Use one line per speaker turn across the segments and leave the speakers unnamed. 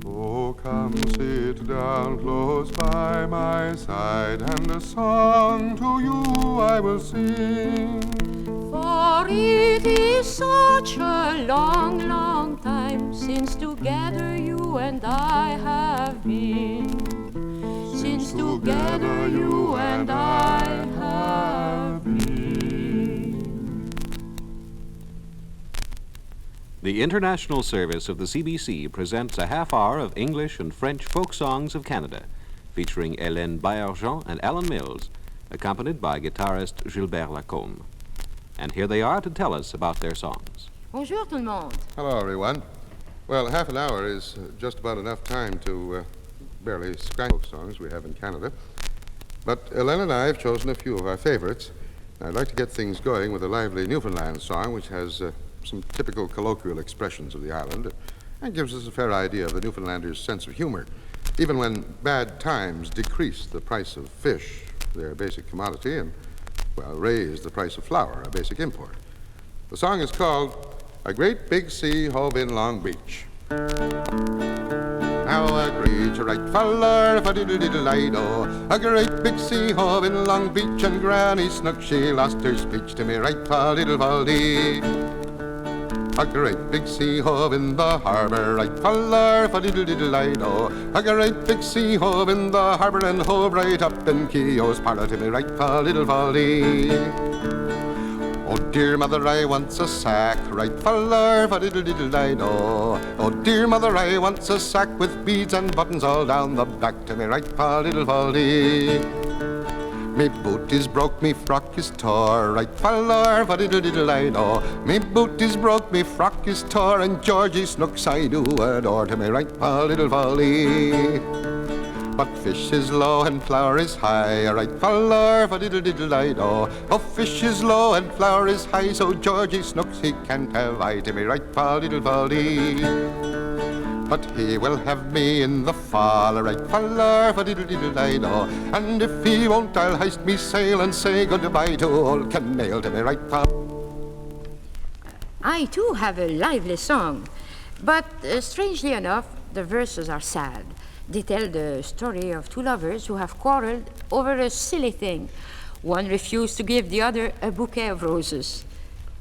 Oh, come sit down close by my side, and a song to you I will sing.
For it is such a long, long time since together you and I have been. Since together you and I have been.
The International Service of the CBC presents a half hour of English and French folk songs of Canada, featuring Hélène Baillargeon and Alan Mills, accompanied by guitarist Gilbert Lacombe. And here they are to tell us about their songs.
Bonjour tout le monde.
Hello, everyone. Well, half an hour is just about enough time to barely scratch folk songs we have in Canada. But Hélène and I have chosen a few of our favorites. I'd like to get things going with a lively Newfoundland song, which has some typical colloquial expressions of the island and gives us a fair idea of the Newfoundlanders' sense of humor, even when bad times decrease the price of fish, their basic commodity, and, well, raise the price of flour, a basic import. The song is called A Great Big Sea Hove in Long Beach. Now a great right feller, fa-diddle-diddle-dido, a great big sea hove in Long Beach, and Granny Snook, she lost her speech to me right fa-diddle-fal-dee. A great big sea hove in the harbor, right feller, fa-diddle-diddle-dido, a great big sea hove in the harbor, and hove right up in Keogh's parlour to me right fa-diddle-fal-dee. Oh dear mother, I wants a sack, right feller, fa-diddle-diddle-dido. Oh dear mother, I wants a sack with beads and buttons all down the back to me right fa-diddle-fal-dee. Me boot is broke, me frock is tore, right feller, fa-diddle-diddle-dido. Me boot is broke, me frock is tore, and Georgie Snooks I do adore to me right fa-diddle-fal-dee. But fish is low and flour is high, right feller, fa-diddle-diddle-dido. Oh, fish is low and flour is high, so Georgie Snooks he can't have I to me right fa-diddle-fal-dee. But he will have me in the fall, right feller, fa-diddle-diddle-dido. And if he won't, I'll hoist me sail and say goodbye to old Canaille to me right fa.
I too have a lively song, but strangely enough, the verses are sad. They tell the story of two lovers who have quarreled over a silly thing. One refused to give the other a bouquet of roses.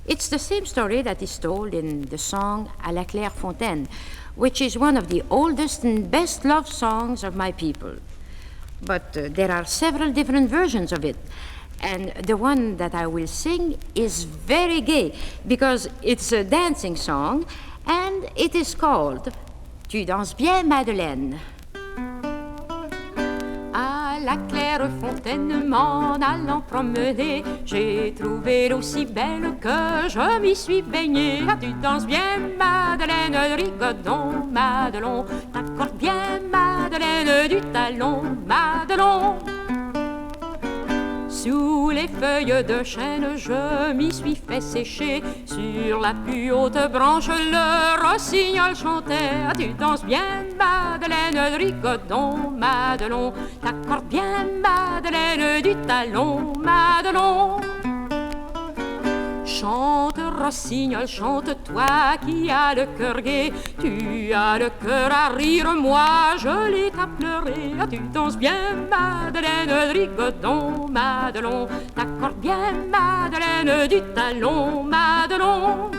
It's the same story that is told in the song À la Claire Fontaine, which is one of the oldest and best loved songs of my people. But there are several different versions of it. And the one that I will sing is very gay because it's a dancing song and it is called Tu danses bien, Madeleine. À la claire fontaine, m'en allant promener, j'ai trouvé l'eau si belle que je m'y suis baignée. Ah, tu danses bien, Madeleine, rigodon, Madelon. T'accordes bien, Madeleine, du talon, Madelon. Sous les feuilles de chêne, je m'y suis fait sécher. Sur la plus haute branche, le rossignol chantait. Ah, tu danses bien, Madeleine, rigodon, Madelon. T'accordes bien, Madeleine, du talon, Madelon. Chante, rossignol, chante, toi qui as le cœur gai. Tu as le cœur à rire, moi je l'ai qu'à pleurer. Ah, tu danses bien, Madeleine, rigodon, Madelon. T'accordes bien, Madeleine, du talon, Madelon.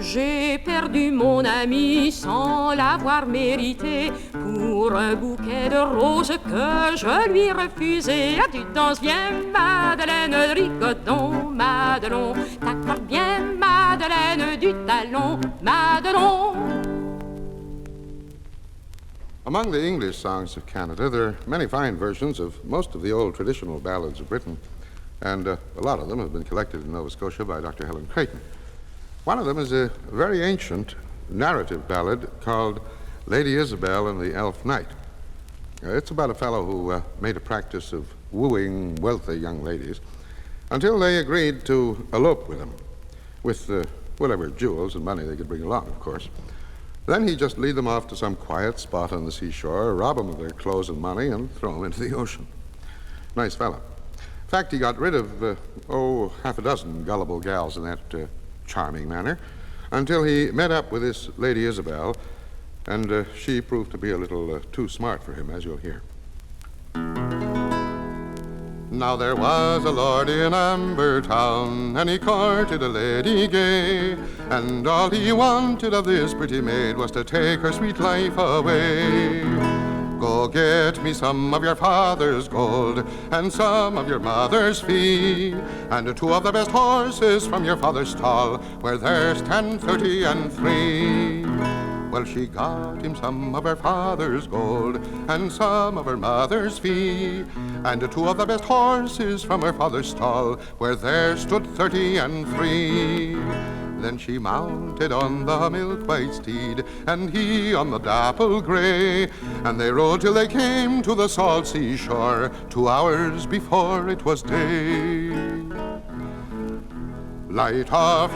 J'ai perdu mon ami sans l'avoir mérité pour un bouquet de roses que je lui refusais. Ah, tu danses bien, Madeleine, rigodon, Madelon. T'accordes bien, Madeleine, du talon, Madelon.
Among the English songs of Canada, there are many fine versions of most of the old traditional ballads of Britain, and a lot of them have been collected in Nova Scotia by Dr. Helen Creighton. One of them is a very ancient narrative ballad called Lady Isabel and the Elf Knight. It's about a fellow who made a practice of wooing wealthy young ladies until they agreed to elope with him, with whatever jewels and money they could bring along, of course. Then he'd just lead them off to some quiet spot on the seashore, rob them of their clothes and money, and throw them into the ocean. Nice fellow. In fact, he got rid of, half a dozen gullible gals in that charming manner, until he met up with this Lady Isabel, and she proved to be a little too smart for him, as you'll hear. Now there was a lord in Amber Town, and he courted a lady gay, and all he wanted of this pretty maid was to take her sweet life away. Go get me some of your father's gold, and some of your mother's fee, and 2 of the best horses from your father's stall, where there stand 30 and 3. Well, she got him some of her father's gold, and some of her mother's fee, and 2 of the best horses from her father's stall, where there stood 30 and 3. Then she mounted on the milk-white steed, and he on the dapple grey, and they rode till they came to the salt sea shore, 2 hours before it was day. Light off,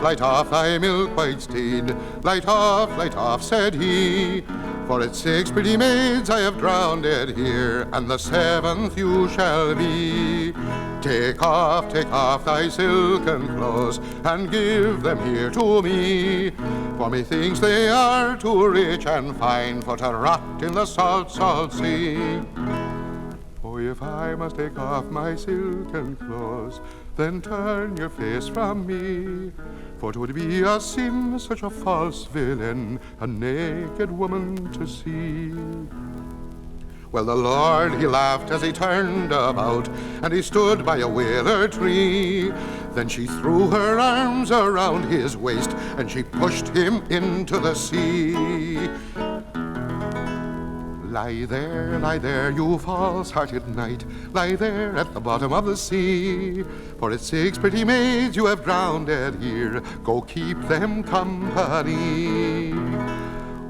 thy milk-white steed, light off, said he, for it's 6 pretty maids I have drowned here, and the 7th you shall be. Take off thy silken clothes, and give them here to me, for methinks they are too rich and fine for to rot in the salt, salt sea. Oh, if I must take off my silken clothes, then turn your face from me, for 'twould be a sin such a false villain, a naked woman to see. Well, the Lord, he laughed as he turned about, and he stood by a willow tree. Then she threw her arms around his waist, and she pushed him into the sea. Lie there, you false-hearted knight, lie there at the bottom of the sea, for it's 6 pretty maids you have drowned here, go keep them company.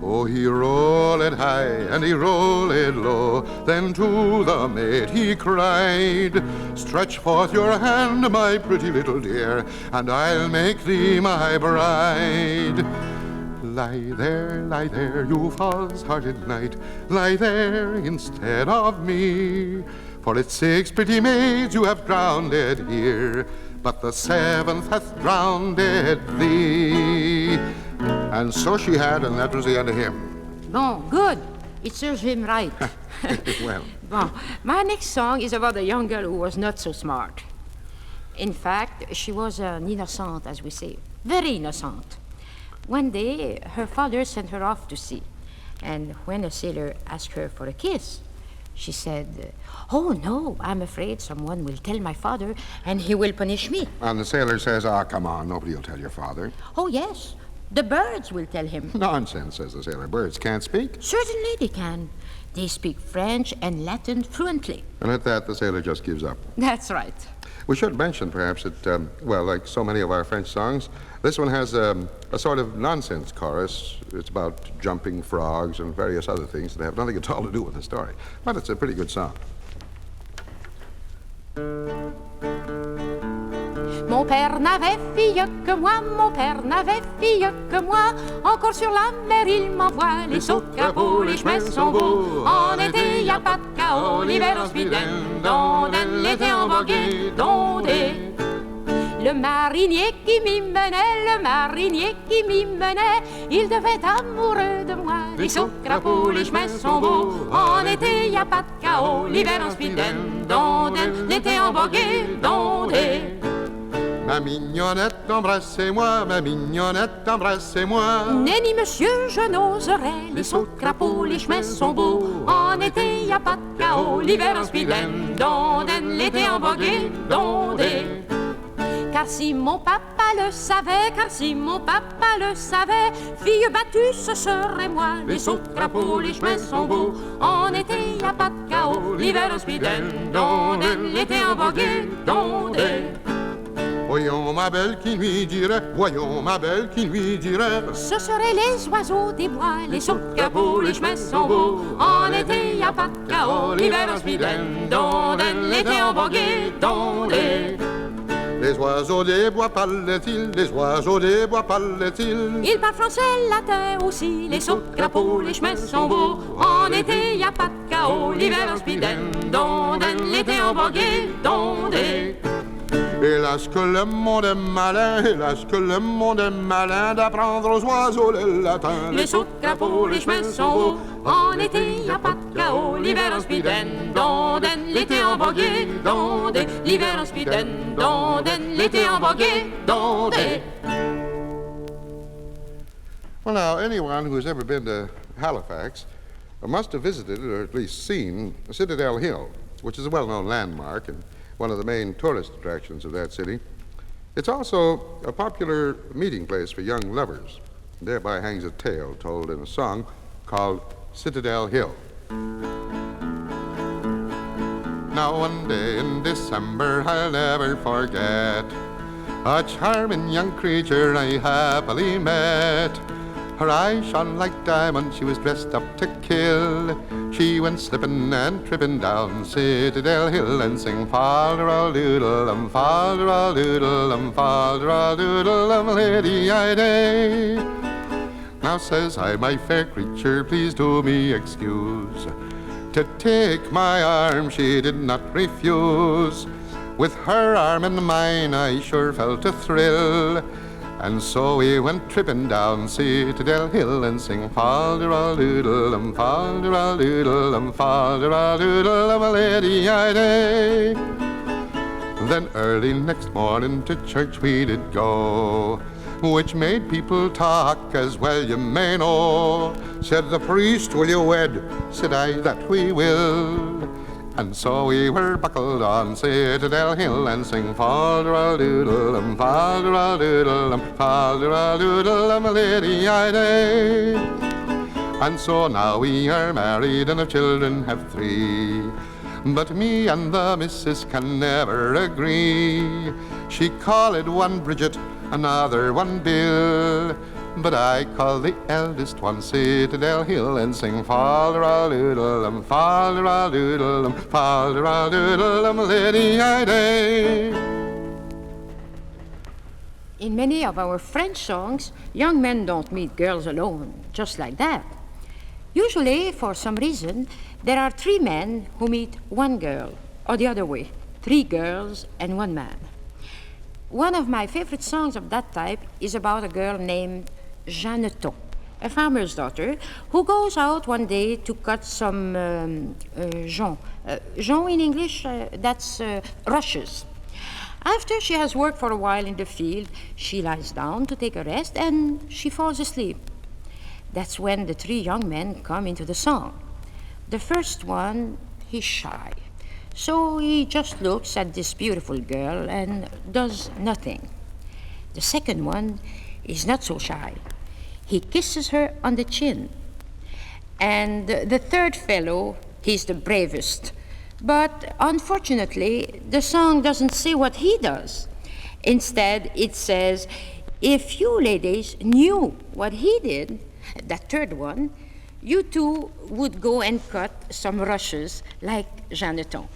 Oh, he rolled high and he rolled low, then to the maid he cried, stretch forth your hand, my pretty little dear, and I'll make thee my bride. Lie there, you false-hearted knight, lie there instead of me, for it's 6 pretty maids you have drowned here, but the 7th hath drowned thee. And so she had, and that was the end of him.
Bon, good. It serves him right.
Well.
Bon, my next song is about a young girl who was not so smart. In fact, she was an innocent, as we say, very innocent. One day, her father sent her off to sea, and when a sailor asked her for a kiss, she said, "Oh, no, I'm afraid someone will tell my father, and he will punish me."
And the sailor says, come on, nobody will tell your father.
"Oh, yes, the birds will tell him."
Nonsense, says the sailor. Birds can't speak.
"Certainly they can. They speak French and Latin fluently."
And at that, the sailor just gives up.
That's right.
We should mention, perhaps, that, like so many of our French songs, this one has a sort of nonsense chorus. It's about jumping frogs and various other things that have nothing at all to do with the story. But it's a pretty good song.
Mon père n'avait fille que moi, mon père n'avait fille que moi. Encore sur la mer il m'envoie les sauts de capot, les chemins sont beaux. En été y a pas de chaos, l'hiver on se vide d'onde, l'été en voguait d'ondé. Le marinier qui m'y menait, le marinier qui m'y menait, il devait être amoureux de moi. Les sauts de capot, les chemins sont beaux. En été y a pas de chaos, l'hiver on se vide d'onde, l'été en voguait d'ondé.
Ma mignonnette, embrassez-moi, ma mignonnette, embrassez-moi.
Nenni monsieur, je n'oserais, les sauts de crapaud, les chemins sont beaux. En été, y a pas de chaos, l'hiver en spidène, dondaine, l'été en vogué, dondé. Car si mon papa le savait, car si mon papa le savait, fille battue, ce serait moi. Les sauts de crapaud, les chemins sont beaux. En été, y a pas de chaos, l'hiver en spidène, dondaine, l'été en vogué, dondé.
Voyons ma belle qui lui dirait, voyons ma belle qui lui dirait.
Ce seraient les oiseaux des bois, les sauts de capot, les chemins sont beaux. En été, y a pas de chaos, l'hiver en spidène, dondaine, l'été en vogué, dondé.
Les oiseaux des bois parlent-ils, les oiseaux des bois parlent-ils.
Ils parlent français, latin aussi, les sauts de capot, les chemins sont beaux. En été, y a pas de chaos, l'hiver en spidène, dondaine, l'été en vogué, dondé.
Hélas que le monde est malin, hélas que le monde est malin d'apprendre aux oiseaux le latin.
Les sauts de crapaud, les chemins sont hauts. En été, y a pas de chaos. L'hiver en speeden, donden. L'été en boguet, dondé. L'hiver en speeden, donden. L'été en boguet, dondé.
Well, now, anyone who has ever been to Halifax must have visited, or at least seen, Citadel Hill, which is a well-known landmark and one of the main tourist attractions of that city. It's also a popular meeting place for young lovers. Thereby hangs a tale told in a song called Citadel Hill. Now one day in December I'll never forget a charming young creature I happily met. Her eyes shone like diamonds, she was dressed up to kill. She went slipping and tripping down Citadel Hill and sang fal-de-ral-doodle-dum, fal-de-ral-doodle-dum, fal-de-ral-doodle-dum, lady-I-day. Now says I, my fair creature, please do me excuse. To take my arm she did not refuse. With her arm in mine I sure felt a thrill. And so we went tripping down Citadel Hill and sing fal-de-ral-doodle-dum, fal-de-ral-doodle-dum, fal-de-ral-doodle-dum, lady-I-day. Then early next morning to church we did go, which made people talk, as well you may know. Said the priest, will you wed? Said I, that we will. And so we were buckled on Citadel Hill and sing fal-de-ral-doodle-dum, fal-de-ral-doodle-dum, fal-de-ral-doodle-dum, lady-I-day. And so now we are married and our children have 3. But me and the missus can never agree. She called one Bridget, another one Bill, but I call the eldest one Citadel Hill and sing fal-de-ral-doodle-dum, fal-de-ral-doodle-dum, fal-de-ral-doodle-dum, lady-I-day.
In many of our French songs, young men don't meet girls alone, just like that. Usually, for some reason, there are 3 men who meet one girl, or the other way, 3 girls and 1 man. One of my favorite songs of that type is about a girl named Jeanneton, a farmer's daughter, who goes out one day to cut some jonc. Jonc in English, that's rushes. After she has worked for a while in the field, she lies down to take a rest and she falls asleep. That's when the 3 young men come into the song. The first one, he's shy. So he just looks at this beautiful girl and does nothing. The second one is not so shy. He kisses her on the chin. And the third fellow, he's the bravest. But unfortunately, the song doesn't say what he does. Instead, it says, if you ladies knew what he did, that third one, you too would go and cut some rushes like Jeanneton.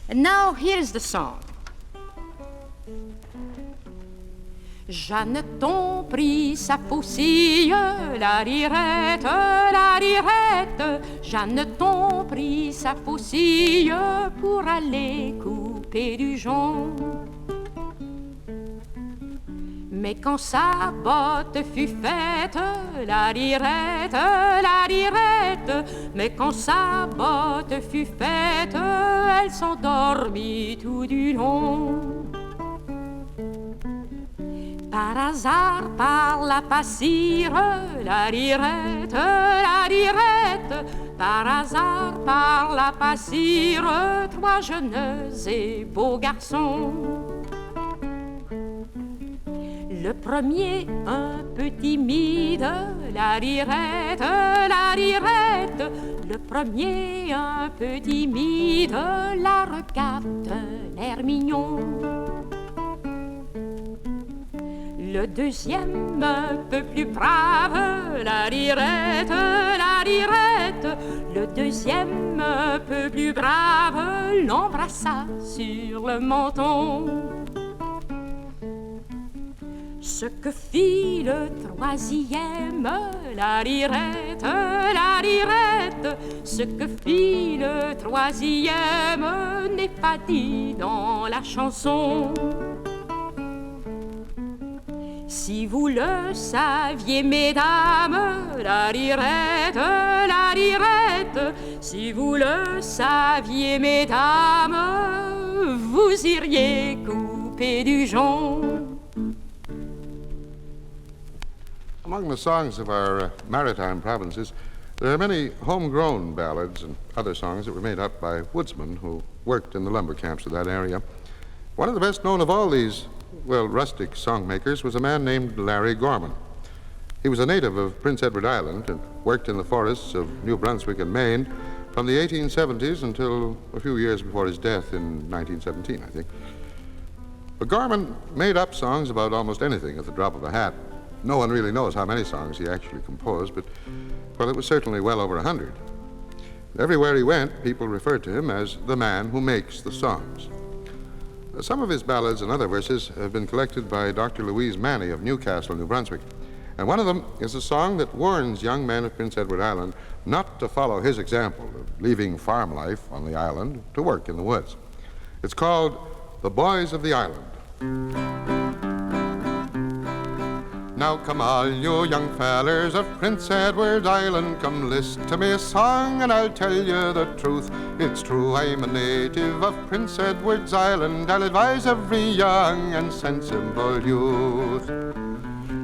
And now here's the song. Jeanneton prit sa faucille, la rirette, la rirette. Jeanneton prit sa faucille pour aller couper du jonc. Mais quand sa botte fut faite, la rirette, mais quand sa botte fut faite, elle s'endormit tout du long. Par hasard, par la passire, la rirette, par hasard, par la passire, 3 jeunes et beaux garçons. Le premier, un peu timide, la rirette, le premier, un peu timide, la regarde, l'air mignon. Le deuxième, un peu plus brave, la rirette, le deuxième, un peu plus brave, l'embrassa sur le menton. Ce que fit le troisième, la rirette, ce que fit le troisième n'est pas dit dans la chanson. Si vous le saviez, mesdames, la rirette, si vous le saviez, mesdames, vous iriez couper du jonc.
Among the songs of our maritime provinces, there are many homegrown ballads and other songs that were made up by woodsmen who worked in the lumber camps of that area. One of the best known of all these, rustic songmakers was a man named Larry Gorman. He was a native of Prince Edward Island and worked in the forests of New Brunswick and Maine from the 1870s until a few years before his death in 1917, I think. But Gorman made up songs about almost anything at the drop of a hat. No one really knows how many songs he actually composed, but, it was certainly well over 100. Everywhere he went, people referred to him as the man who makes the songs. Some of his ballads and other verses have been collected by Dr. Louise Manny of Newcastle, New Brunswick. And one of them is a song that warns young men of Prince Edward Island not to follow his example of leaving farm life on the island to work in the woods. It's called The Boys of the Island. Now come all you young fellers of Prince Edward Island, come listen to me song and I'll tell you the truth. It's true I'm a native of Prince Edward's Island, I'll advise every young and sensible youth.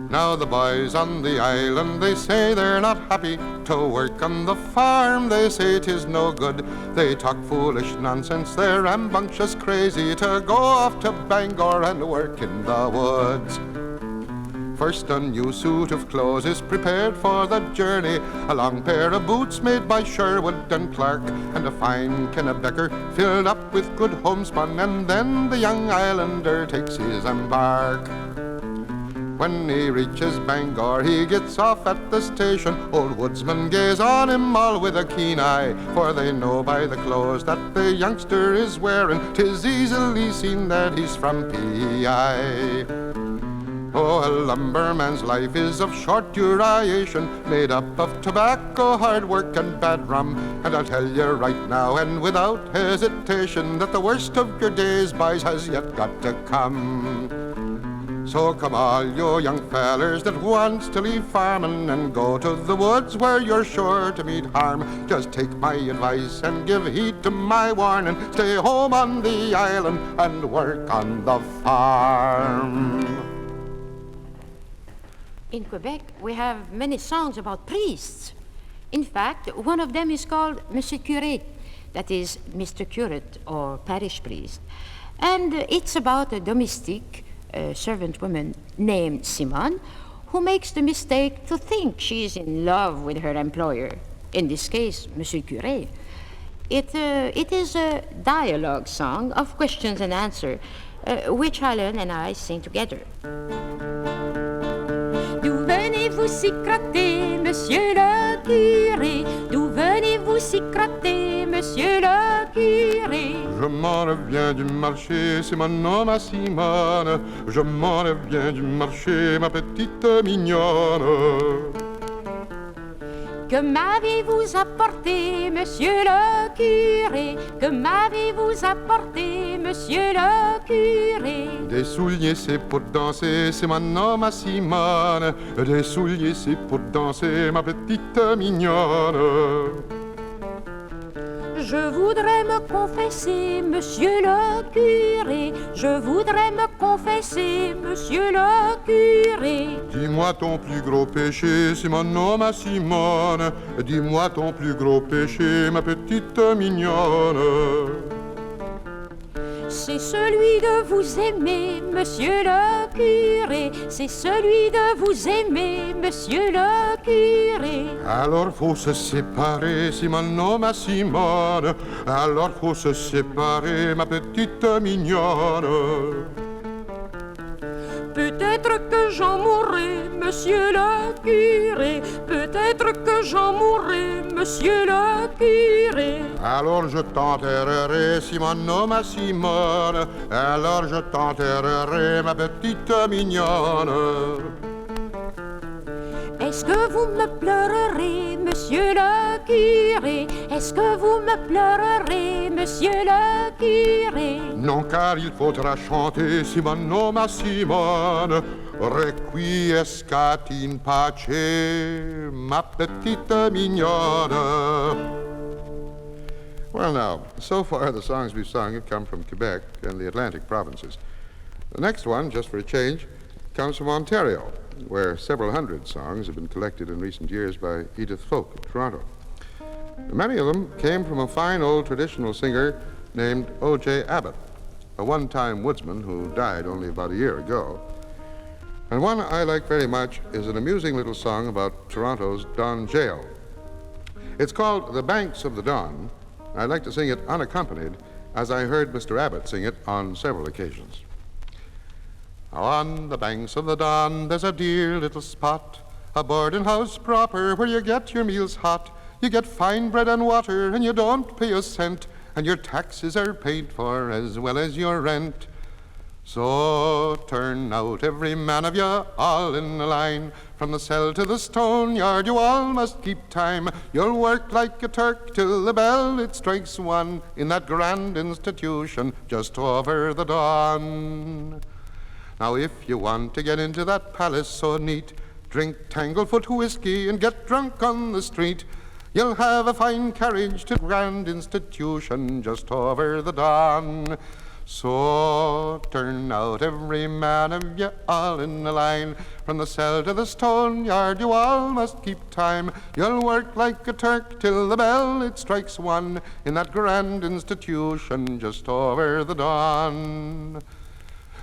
Now the boys on the island, they say they're not happy to work on the farm, they say 'tis no good. They talk foolish nonsense, they're rambunctious crazy to go off to Bangor and work in the woods. First, a new suit of clothes is prepared for the journey, a long pair of boots made by Sherwood and Clark, and a fine kennebecker filled up with good homespun, and then the young islander takes his embark. When he reaches Bangor, he gets off at the station. Old woodsmen gaze on him all with a keen eye, for they know by the clothes that the youngster is wearing, 'tis easily seen that he's from P.I. Oh, a lumberman's life is of short duration, made up of tobacco, hard work, and bad rum. And I'll tell you right now, and without hesitation, that the worst of your days, boys, has yet got to come. So come all you young fellers that wants to leave farming and go to the woods where you're sure to meet harm. Just take my advice and give heed to my warning. Stay home on the island and work on the farm.
In Quebec, we have many songs about priests. In fact, one of them is called Monsieur Curé, that is Mr. Curate or parish priest. And it's about a domestique, servant woman named Simone, who makes the mistake to think she is in love with her employer, in this case, Monsieur Curé. It is a dialogue song of questions and answers, which Hélène and I sing together. D'où venez-vous si crotter, monsieur le curé? D'où venez-vous si crotter, monsieur le curé?
Je m'en reviens du marché, c'est mon nom à Simone. Je m'en reviens du marché, ma petite mignonne.
Que m'avez-vous apporté, monsieur le curé? Que m'avez-vous apporté, monsieur le curé?
Des souliers, c'est pour danser, c'est mon nom à Simone. Des souliers, c'est pour danser, ma petite mignonne.
Je voudrais me confesser, monsieur le curé. Je voudrais me confesser, monsieur le curé.
Dis-moi ton plus gros péché, c'est mon nom à Simone. Dis-moi ton plus gros péché, ma petite mignonne.
C'est celui de vous aimer, monsieur le curé. C'est celui de vous aimer, monsieur le curé.
Alors faut se séparer, c'est mon nom à Simone. Alors faut se séparer, ma petite mignonne.
Peut-être que j'en mourrai, monsieur le curé. Peut-être que j'en mourrai, monsieur le curé.
Alors je t'enterrerai, si mon nom à Simone. Alors je t'enterrerai, ma petite mignonne.
Est-ce que vous me pleurerez, monsieur le curé? Est-ce que vous me pleurerez, monsieur le curé?
Non, car il faudra chanter Simone, oh ma Simone, requiescat in pace, ma petite mignonne. Well, now, so far the songs we've sung have come from Quebec and the Atlantic provinces. The next one, just for a change, comes from Ontario, where several hundred songs have been collected in recent years by Edith Folk of Toronto. Many of them came from a fine old traditional singer named O.J. Abbott, a one-time woodsman who died only about a year ago. And one I like very much is an amusing little song about Toronto's Don Jail. It's called The Banks of the Don. I'd like to sing it unaccompanied, as I heard Mr. Abbott sing it on several occasions. On the banks of the Don, there's a dear little spot, a boarding house proper where you get your meals hot. You get fine bread and water, and you don't pay a cent, and your taxes are paid for as well as your rent. So turn out every man of you, all in a line. From the cell to the stone yard, you all must keep time. You'll work like a Turk till the bell it strikes one in that grand institution just over the Don. Now if you want to get into that palace so neat, drink Tanglefoot whiskey and get drunk on the street. You'll have a fine carriage to the grand institution just over the Don. So turn out every man of you all in a line. From the cell to the stone yard you all must keep time. You'll work like a Turk till the bell it strikes one in that grand institution just over the Don.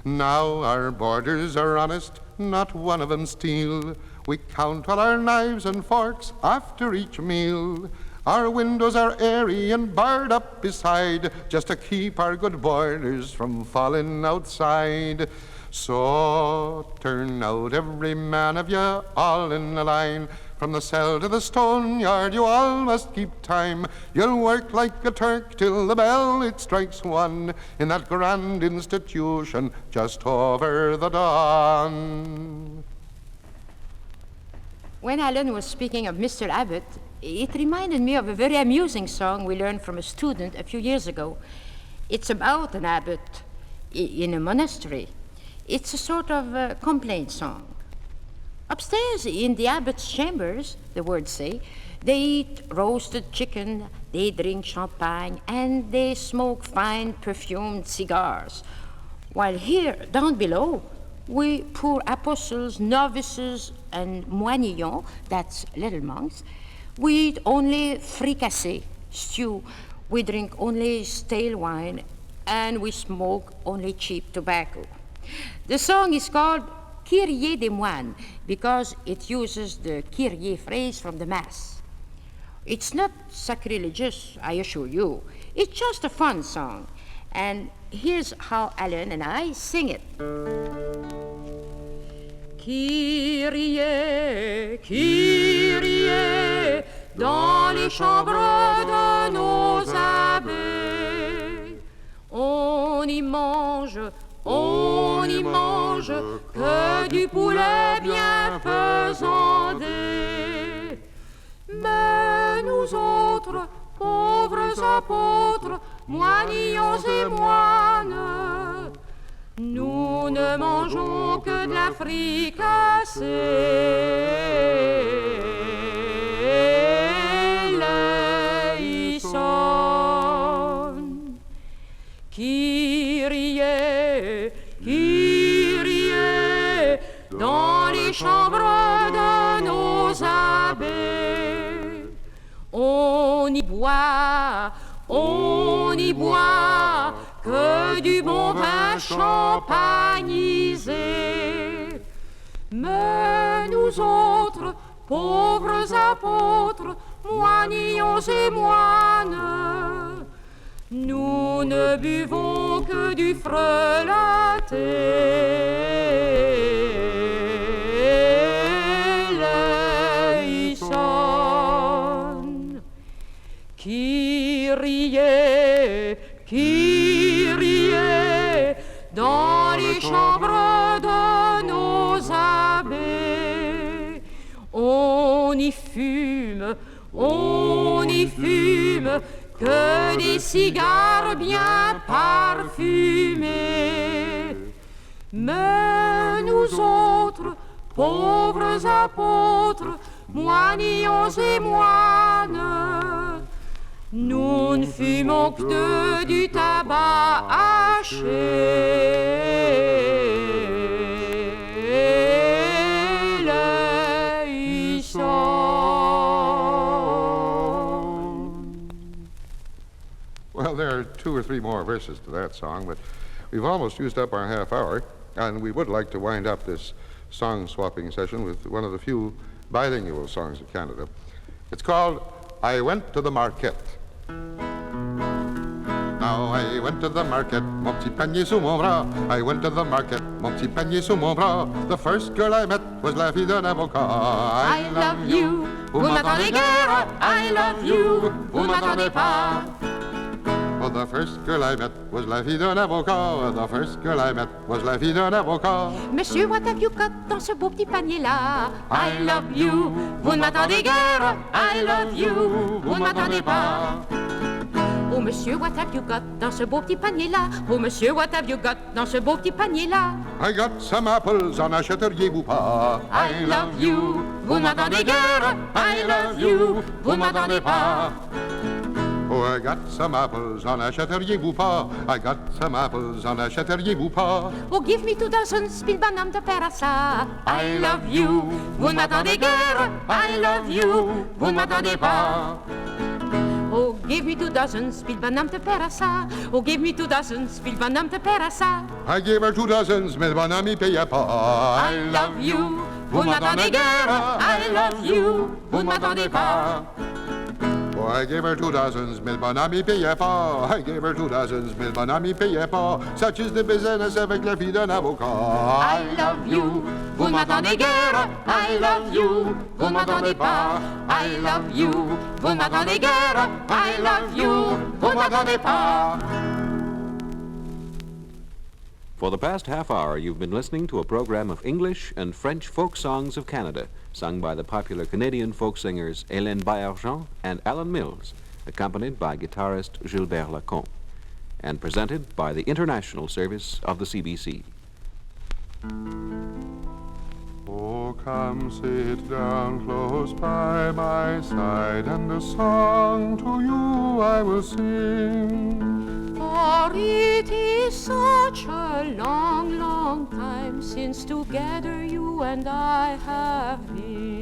Now our boarders are honest, not one of them steal. We count all our knives and forks after each meal. Our windows are airy and barred up beside, just to keep our good boarders from falling outside. So turn out every man of you all in a line. From the cell to the stone yard you all must keep time. You'll work like a Turk till the bell it strikes one in that grand institution just over the Don.
When Alan was speaking of Mr. Abbott, it reminded me of a very amusing song we learned from a student a few years ago. It's about an abbot in a monastery. It's a sort of complaint song. Upstairs in the abbot's chambers, the words say, they eat roasted chicken, they drink champagne, and they smoke fine perfumed cigars. While here, down below, we poor apostles, novices, and moinillons, that's little monks, we eat only fricassee, stew, we drink only stale wine, and we smoke only cheap tobacco. The song is called Kyrie des Moines because it uses the Kyrie phrase from the Mass. It's not sacrilegious, I assure you. It's just a fun song. And here's how Alan and I sing it. Kyrie, Kyrie, dans les chambres de nos abbés, on y mange que du poulet bien faisandé. Mais nous autres, pauvres apôtres, moignons et moines, nous ne mangeons que de la fricassée. L'œil sonne. Kyrie, Kyrie, dans les chambres de nos abbés, on y boit que du bon vin champagnisé. Mais nous autres, pauvres apôtres, moignons et moines, nous ne buvons que du frelaté. L'œil sonne. Kyrie, Kyrie, dans les chambres de nos abbés, on y fume On n'y fume que des cigares bien parfumés. Mais nous autres, pauvres apôtres, moignons et moines, nous ne fumons que du tabac haché.
Well, there are 2 or 3 more verses to that song, but we've almost used up our half hour, and we would like to wind up this song-swapping session with one of the few bilingual songs of Canada. It's called I Went to the Market. Now I went to the market, mon petit panier sous mon bras. I went to the market, mon petit panier sous mon bras. The first girl I met was la fille d'un avocat.
I love you, vous m'attendez guère. I love you, vous m'attendez pas.
Oh, the first girl I met was la fille d'un avocat. The first girl I met was la fille d'un avocat.
Monsieur, what have you got dans ce beau petit panier-là? I love you, vous ne m'attendez guère. I love you, vous ne m'attendez pas. Oh monsieur, what have you got dans ce beau petit panier-là? Oh monsieur, what have you got dans ce beau petit panier-là?
I got some apples, en achèteriez-vous pas?
I love you, vous ne m'attendez guère. I love you, vous ne m'attendez pas.
Oh, I got some apples, en achèteriez-vous pas? I got some apples, en achèteriez-vous pas?
Oh, give me 2 dozen, spilbanam de perassa. I love you, vous ne m'attendez guère. I love you, vous ne m'attendez pas. Oh, give me 2 dozen, spilbanam de perassa. Oh, give me 2 dozen, spilbanam de perassa.
I gave her 2 dozens, mais le bon ami payait pas.
I love you, vous ne m'attendez guère. I love you, vous ne m'attendez pas.
Oh, I gave her 2 dozens, mais le bon ami payait pas. I gave her 2 dozens, mais le bon ami payait pas. Such is the business avec la fille d'un avocat.
I love you, vous ne m'attendez guère. I love you, vous ne m'attendez pas. I love you, vous ne m'attendez guère. I love you, vous ne m'attendez pas.
For the past half hour, you've been listening to a program of English and French folk songs of Canada, sung by the popular Canadian folk singers Hélène Baillargeon and Alan Mills, accompanied by guitarist Gilbert Lacombe, and presented by the International Service of the CBC.
Oh, come sit down close by my side, and a song to you I will sing.
For it is such a long, long time since together you and I have been.